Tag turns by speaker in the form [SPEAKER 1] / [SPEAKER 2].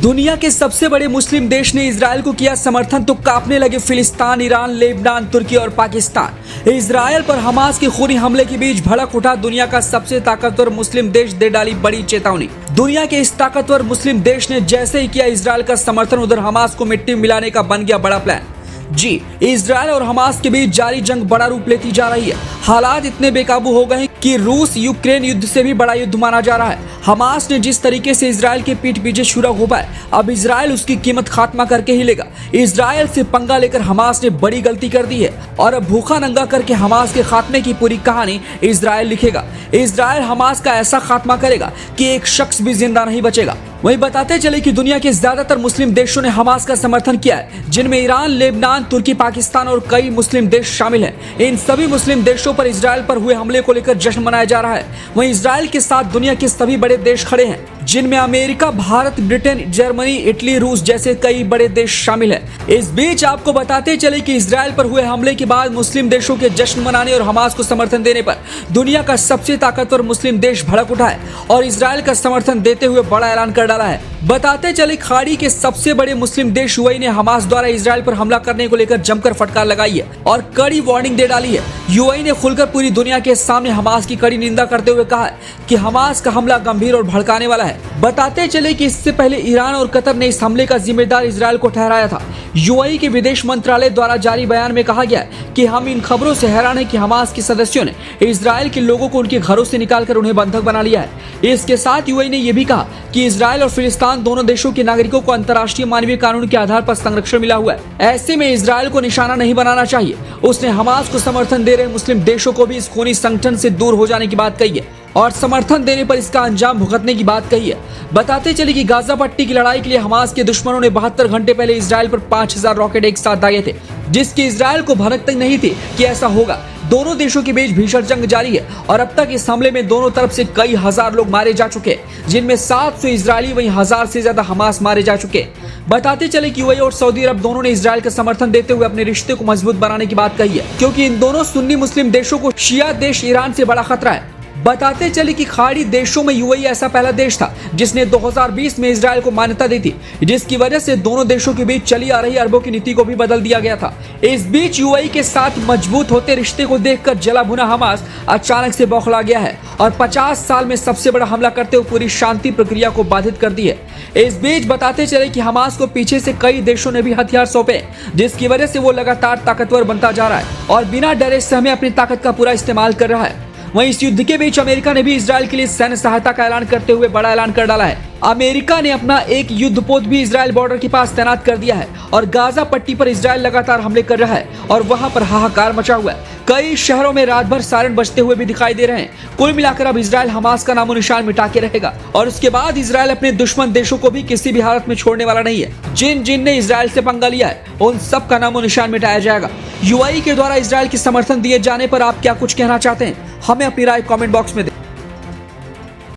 [SPEAKER 1] दुनिया के सबसे बड़े मुस्लिम देश ने इजराइल को किया समर्थन तो कांपने लगे फिलिस्तीन, ईरान, लेबनान, तुर्की और पाकिस्तान। इजराइल पर हमास के खूनी हमले के बीच भड़क उठा दुनिया का सबसे ताकतवर मुस्लिम देश, दे डाली बड़ी चेतावनी। दुनिया के इस ताकतवर मुस्लिम देश ने जैसे ही किया इजराइल का समर्थन, उधर हमास को मिट्टी मिलाने का बन गया बड़ा प्लान। जी, इजराइल और हमास के बीच जारी जंग बड़ा रूप लेती जा रही है। हालात इतने बेकाबू हो गए कि रूस यूक्रेन युद्ध से भी बड़ा युद्ध माना जा रहा है। हमास ने जिस तरीके से इजराइल के पीठ पीछे छुरा घोंपा है, अब इजराइल उसकी कीमत खात्मा करके ही लेगा। इजराइल से पंगा लेकर हमास ने बड़ी गलती कर दी है और अब भूखा नंगा करके हमास के खात्मे की पूरी कहानी इजराइल लिखेगा। इजराइल हमास का ऐसा खात्मा करेगा कि एक शख्स भी जिंदा नहीं बचेगा। वहीं बताते चले कि दुनिया के ज्यादातर मुस्लिम देशों ने हमास का समर्थन किया है, जिनमें ईरान, लेबनान, तुर्की, पाकिस्तान और कई मुस्लिम देश शामिल हैं। इन सभी मुस्लिम देशों पर इजराइल पर हुए हमले को लेकर जश्न मनाया जा रहा है। वहीं इजराइल के साथ दुनिया के सभी बड़े देश खड़े हैं, जिनमें America, Bharat, Britain, Germany, Italy, रूस जैसे कई बड़े देश शामिल हैं। इस बीच आपको बताते चले कि इजराइल पर हुए हमले के बाद मुस्लिम देशों के जश्न मनाने और हमास को समर्थन देने पर दुनिया का सबसे ताकतवर मुस्लिम देश भड़क उठा है और इजराइल का समर्थन देते हुए बड़ा ऐलान कर डाला है। बताते चले खाड़ी के सबसे बड़े मुस्लिम देश यूएई ने हमास द्वारा इजराइल पर हमला करने को लेकर जमकर फटकार लगाई है और कड़ी वार्निंग दे डाली है। यूएई ने खुलकर पूरी दुनिया के सामने हमास की कड़ी निंदा करते हुए कहा है कि हमास का हमला गंभीर और भड़काने वाला है। बताते चले कि इससे पहले ईरान और कतर ने इस हमले का जिम्मेदार इजराइल को ठहराया था। यूएई के विदेश मंत्रालय द्वारा जारी बयान में कहा गया है कि हम इन खबरों से हैरान हैं कि हमास के सदस्यों ने इजराइल के लोगों को उनके घरों से निकालकर उन्हें बंधक बना लिया है। इसके साथ यूएई ने यह भी कहा कि इजराइल और फिलिस्तीन दोनों देशों के नागरिकों को अंतर्राष्ट्रीय मानवीय कानून के आधार पर संरक्षण मिला हुआ है। ऐसे में इजराइल को निशाना नहीं बनाना चाहिए। उसने हमास को समर्थन दे रहे मुस्लिम देशों को भी इस खूनी संगठन से दूर हो जाने की बात कही है और समर्थन देने पर इसका अंजाम भुगतने की बात कही है। बताते चले कि गाजा पट्टी की लड़ाई के लिए हमास के दुश्मनों ने 72 घंटे पहले इजराइल पर 5000 रॉकेट एक साथ दागे थे, जिसकी इजराइल को भनक तक नहीं थी कि ऐसा होगा। दोनों देशों के बीच भीषण जंग जारी है और अब तक इस हमले में दोनों तरफ से कई हजार लोग मारे जा चुके हैं, जिनमें 700 इजरायली वहीं 1000 से ज्यादा हमास मारे जा चुके हैं। बताते चले कि यूएई और सऊदी अरब दोनों ने इजराइल का समर्थन देते हुए अपने रिश्ते को मजबूत बनाने की बात कही है, क्योंकि इन दोनों सुन्नी मुस्लिम देशों को शिया देश ईरान से बड़ा खतरा है। बताते चले कि खाड़ी देशों में यूएई ऐसा पहला देश था जिसने 2020 में इजराइल को मान्यता दी थी, जिसकी वजह से दोनों देशों के बीच चली आ रही अरबों की नीति को भी बदल दिया गया था। इस बीच यूएई के साथ मजबूत होते रिश्ते को देखकर जला भुना हमास अचानक से बौखला गया है और 50 साल में सबसे बड़ा हमला करते हुए पूरी शांति प्रक्रिया को बाधित कर दी है। इस बीच बताते चले कि हमास को पीछे से कई देशों ने भी हथियार सौंपे, जिसकी वजह से वो लगातार ताकतवर बनता जा रहा है और बिना डरे सहमे अपनी ताकत का पूरा इस्तेमाल कर रहा है। वहीं इस युद्ध के बीच अमेरिका ने भी इजराइल के लिए सैन्य सहायता का ऐलान करते हुए बड़ा ऐलान कर डाला है। अमेरिका ने अपना एक युद्धपोत भी इजराइल बॉर्डर के पास तैनात कर दिया है और गाजा पट्टी पर इजराइल लगातार हमले कर रहा है और वहां पर हाहाकार मचा हुआ है। कई शहरों में रात भर सायरन बजते हुए भी दिखाई दे रहे हैं। कुल मिलाकर अब इजराइल हमास का नामो निशान मिटा के रहेगा और उसके बाद इजराइल अपने दुश्मन देशों को भी किसी भी हालत में छोड़ने वाला नहीं है। जिन जिन ने इजराइल से पंगा लिया है उन सब का नामो निशान मिटाया जाएगा। यूएई के द्वारा इजराइल के समर्थन दिए जाने पर आप क्या कुछ कहना चाहते हैं? हमें अपनी राय कमेंट बॉक्स में दें।